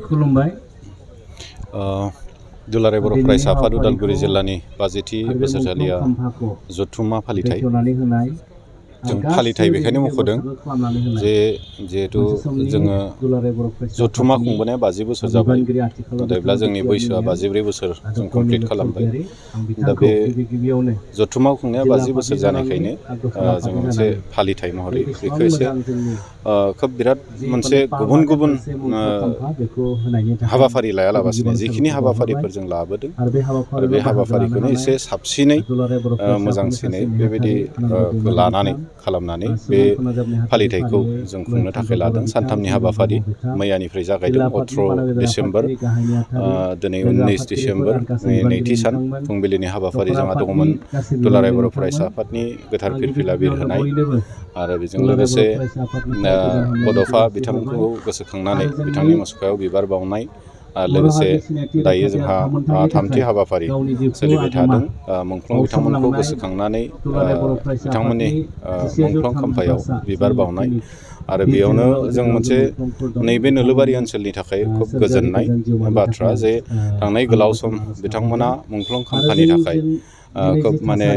खुलुमबाय। दुलाराय बर' फरायसा आफाद उदालगुरि जिल्लानि 50थि बोसोरसालिया जथुम्मा फालिथाय जों फालिथाय बेखायनो मख'दों जे जिहेतु जोङो जथुम्मा खुंबोनाया 50 बोसोर जाबाय, नाथायब्ला जोंनि बैसोआ 52 बोसोर जों कमप्लिट खालामबाय। दा बे जथुम्मा खुंनाया 50 बोसोर जानायखायनो जोङो मोनसे फालिथाय महरै बेखौ एसे खोब बिराद मोनसे गुबुन गुबुन हाबाफारि लायालाबासिनो जिखिनि हाबाफारिफोर जों लाबोदों आरो बे हाबाफारिखौनो एसे साबसिनै मोजांसिनै बेबायदि लानानै खालामनानै बे फालिथायखौ जों खुंनो थाखाय लादों। सानथामनि हाबाफारि मैयानिफ्राय जागायदों 18 डिसेम्बर, दिनै 19 डिसेम्बर नैथि सान फुंबिलिनि हाबाफारि जोंहा दङमोन दुलाराय बर' फरायसा आफादनि गोथार फिरफिला बिरहोनाय आरो बेजों लोगोसे बड'फा बिथांखौ गोसोखांनानै बिथांनि मुसुखायाव बिबार बावनाय लोगोसे दायो जोंहा थामथि हाबाफारि सोलिबाय थादों मुंख्लं बिथांमोनखौ गोसोखांनानै बिथांमोननि मुंख्लं खाम्फायाव बिबार बावनाय आरो बेयावनो जों मोनसे नैबे नोलोबारि ओनसोलनि थाखाय खोब गोजोननाय बाथ्रा जे थांनाय गोलाव सम बिथांमोना मुंख्लं खाम्फानि थाखाय खोब माने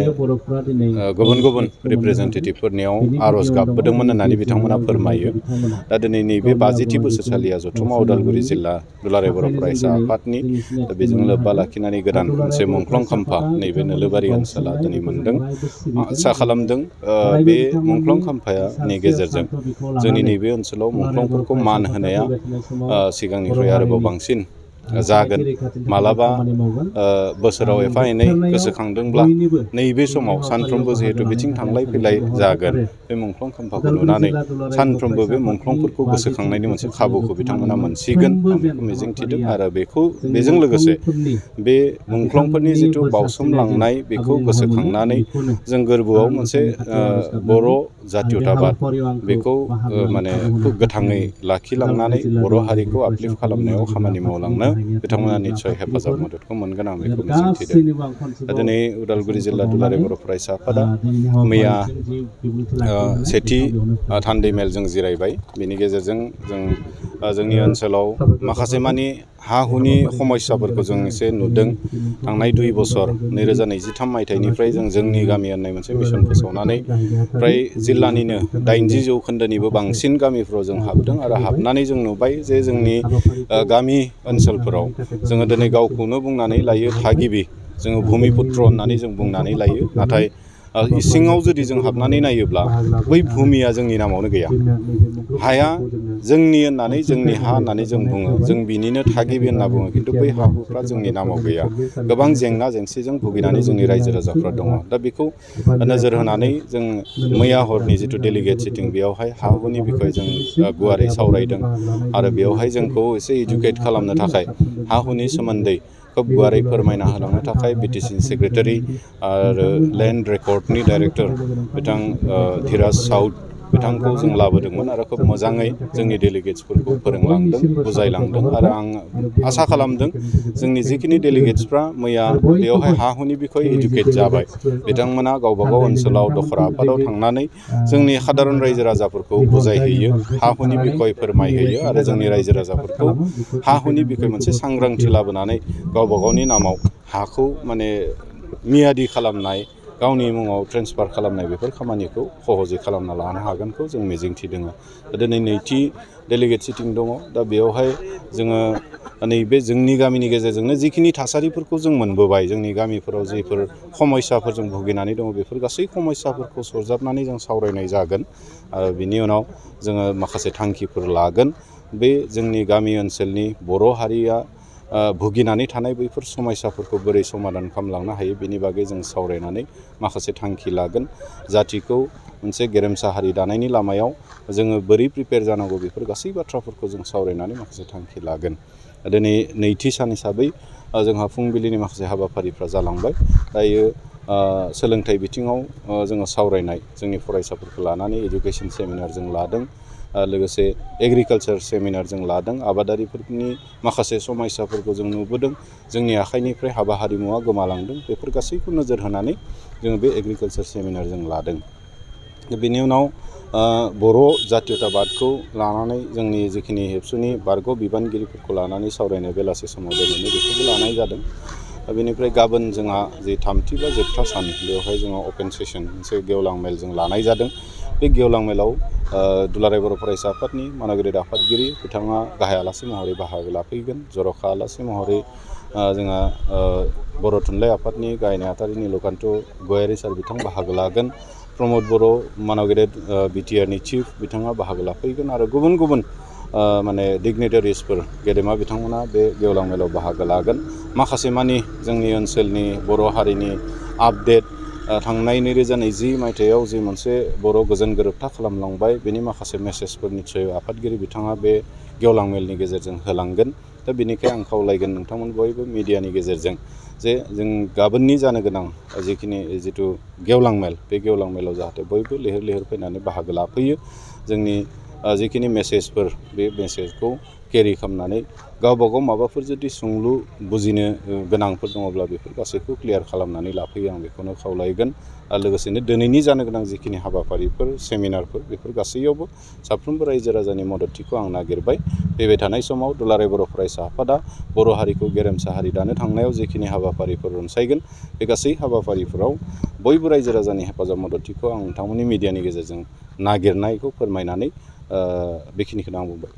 गुबुन गुबुन रिप्रेजेन्टेटिभफोरनियाव आर'ज गाबबोदोंमोन होननानै बिथांमोना फोरमायो। दा दिनै नैबे 50थि बोसोरसालिया जथुम्मा उदालगुरि जिल्ला दुलाराय बर' फरायसा आफादनि बेजों लोब्बा लाखिनानै गोदान मोनसे मुंख्लं खाम्फा नैबे नोलोबारि ओनसोला दिनै मोनदों। आसा खालामदों बे मुंख्लं खाम्फानि गेजेरजों जोंनि नैबे ओनसोलाव मुंख्लंफोरखौ मान होनाया सिगांनिफ्राय आरोबाव बांसिन जागोन। मालाबा बोसोराव एफा एनै गोसोखांदोंब्ला नैबे समाव सानफ्रोमबो जिहेतु बिथिं थांलाय फैलाय जागोन, बे मुंख्लं खाम्फाखौ नुनानै सानफ्रोमबो बे मुंख्लंफोरखौ गोसोखांनायनि मोनसे खाबुखौ बिथांमोना मोनसिगोन आं बेखौ मिजिंथिदों। आरो बेजों लोगोसे बे मुंख्लंफोरनि जिथु बावसोमलांनाय बेखौ गोसोखांनानै जों गोरबोआव मोनसे बर' जातीयताबाद बेखौ माने गोथाङै लाखिलांनानै बर' हारिखौ आपलिफ्ट खालामनायाव खामानि मावलांनो बिथांमोना निस्सय हेफाजाब मददखौ मोनगोन आं बेखौ मिजिंथिदों। दा दिनै उदालगुरि जिल्ला दुलाराय बर' फरायसा आफादा मैया सेथि थान्दै मेल जों जिरायबाय। बेनि गेजेरजों जों जोंनि ओनसोलाव माखासे मानि हा हुनि समस्याफोरखौ जों एसे नुदों। थांनाय 2 बोसोर 2023 मायथाइनिफ्राय जोंनि गामि होननाय मोनसे मिसन फोसावनानै फ्राय जिल्लानिनो 80 जौखोन्दोनिबो बांसिन गामिफ्राव जों हाबदों आरो हाबनानै जों नुबाय जे जोंनि गामि ओनसोलफोराव जोङो दिनै गावखौनो बुंनानै लायो थागिबि, जोङो भुमिपुत्र होननानै जों बुंनानै लायो। नाथाय इसिङाव जुदि जों हाबनानै नायोब्ला बै भुमिया जोंनि नामावनो गैया। हाया जोंनि होननानै जोंनि हा होननानै जों बुङो, जों बिनिनो थागिबि होनना बुङो, खिन्थु बै हा हुफ्रा जोंनि नामाव गैया। गोबां जेंना जेंसिजों भुगिनानै जोंनि रायजो राजाफ्रा दङ। दा बेखौ नोजोर होनानै जों मैया हरनि जिथु डेलिगेट सिटिं बेयावहाय हा हुनि बिखय जों गुवारै सावरायदों आरो बेवहाय जोंखौ एसे इडुकेट खालामनो थाखाय हा हुनि सोमोन्दै खोब गुवारै फोरमायना होलांनो थाखाय बिटिसिनि सेक्रेटारि आरो लेन्ड रेकर्डनि डाइरेक्टर बिथां धीराज साउद बिथांखौ जों लाबोदोंमोन आरो खोब मोजाङै जोंनि डेलिगेट्सफोरखौ फोरोंलांदों, बुजायलांदों आरो आं आसा खालामदों जोंनि जिखिनि डेलिगेट्सफ्रा मैया बेवहाय हा हुनि बिखय इडुकेट जाबाय, बिथांमोना गावबागाव ओनसोलाव दखरा आफादाव थांनानै जोंनि सादारन रायजो राजाफोरखौ बुजायहैयो, हा हुनि बिखय फोरमायहैयो आरो जोंनि रायजो राजाफोरखौ हा हुनि बिखय मोनसे सांग्रांथि लाबोनानै गावबा गावनि नामाव हाखौ माने मियादि खालामनाय, गावनि मुङाव ट्रेन्सफार खालामनाय बेफोर खामानिखौ सहजै खालामना लानो हागोनखौ जों मिजिंथिदों। दिनै नैथि डेलिगेट सिटिं दङ। दा बेयावहाय जोङो नैबे जोंनि गामिनि गेजेरजोंनो जिखिनि थासारिफोरखौ जों मोनबोबाय, जोंनि गामिफोराव जिफोर समस्याफोरजों भुगिनानै दङ बेफोर गासै समस्याफोरखौ सरजाबनानै जों सावरायनाय जागोन आरो बिनि उनाव जोङो माखासे थांखिफोर लागोन। बे जोंनि गामि ओनसोलनि बर' हारिया भुगिनानै थानाय बैफोर समस्याफोरखौ बोरै समाधान खालामलांनो हायो बेनि बागै जों सावरायनानै माखासे थांखि लागोन। जाथिखौ मोनसे गेरेमसा हारि दानायनि लामायाव जोङो बोरै प्रिपेयार जानांगौ बेफोर गासै बाथ्राफोरखौ जों सावरायनानै माखासे थांखि लागोन। दिनै नैथि सान हिसाबै जोंहा फुंबिलिनि माखासे हाबाफारिफ्रा जालांबाय। दायो सोलोंथाइ बिथिङाव जोङो सावरायनाय जोंनि फरायसाफोरखौ लानानै एजुकेसन सेमिनार जों लादों, लोगोसे एग्रिकालचार सेमिनार जों लादों। आबादारिफोरनि माखासे समस्याफोरखौ जों नुबोदों, जोंनि आखाइनिफ्राय हाबा हारिमुवा गोमालांदों, बेफोर गासैखौ नोजोर होनानै जोङो बे एग्रिकालचार सेमिनार जों लादों बेनि उनाव बर' जातीयताबादखौ लानानै जोंनि जिखिनि एबसुनि बारग' बिबानगिरिफोरखौ लानानै सावरायनाय बेलासे समाव दिनैनो बेखौबो लानाय जादों। बेनिफ्राय गाबोन जोंहा जि थामथि बा जोबथा सान बेवहाय जोङो अपेन सेसन मोनसे गेवलां मेल जों लानाय जादों। बे गेवलां मेलाव दुलाराय बर' फरायसा आफादनि मानगिरि आफादगिरि बिथाङा गाहाय आलासि महरै बाहागो लाफैगोन। जर'खा आलासि महरै जोंहा बर' थुनलाइ आफादनि गाहाय नेहाथारि नीलकान्त गयारी सार बिथां बाहागो लागोन। प्रमद बर' मानगिरि बिटिआरनि चिफ बिथाङा बाहागो लाफैगोन आरो गुबुन गुबुन माने डिगनिटारिसफोर गेदेमा बिथांमोना बे गेवलां मेलाव बाहागो लागोन। माखासे मानि जोंनि ओनसोलनि बर' हारिनि आपडेट थांनाय 2020 मायथाइयाव जि मोनसे बर' गोजोन गोरोबथा खालामलांबाय बेनि माखासे मेसेजफोर निस्सय आफादगिरि बिथाङा बे गेवलां मेलनि गेजेरजों होलांगोन। दा बेनिखाय आं खावलायगोन नोंथांमोन बयबो मिडियानि गेजेरजों जे जों गाबोननि जानो गोनां जिथु गेवलां मेल बे गेवलां मेलाव जाहाथे बयबो लैहोर लैहोर फैनानै बाहागो लाफैयो। जोंनि जिखिनि मेसेजफोर बे मेसेजखौ केरि खालामनानै गावबा गाव माबाफोर जुदि सोंलु बुजिनो गोनांफोर दङब्ला बेफोर गासैखौ क्लियार खालामनानै लाफैयो आं बेखौनो खावलायगोन। आरो लोगोसेनो दिनैनि जानो गोनां जिखिनि हाबाफारिफोर सेमिनारफोर बेफोर गासैयावबो साफ्रोमबो रायजो राजानि मददथिखौ आं नागिरबाय। फैबाय थानाय समाव दुलाराय बर' फरायसा आफादा बर' हारिखौ गेरेमसा हारि दानो थांनायाव जिखिनि हाबाफारिफोर रनसायगोन बे गासै हाबाफारिफोराव बयबो रायजो राजानि हेफाजाब मददथिखौ आं नोंथांमोननि मिडियानि गेजेरजों नागिरनायखौ फोरमायनानै बेखिनिखौनो आं बुंबाय।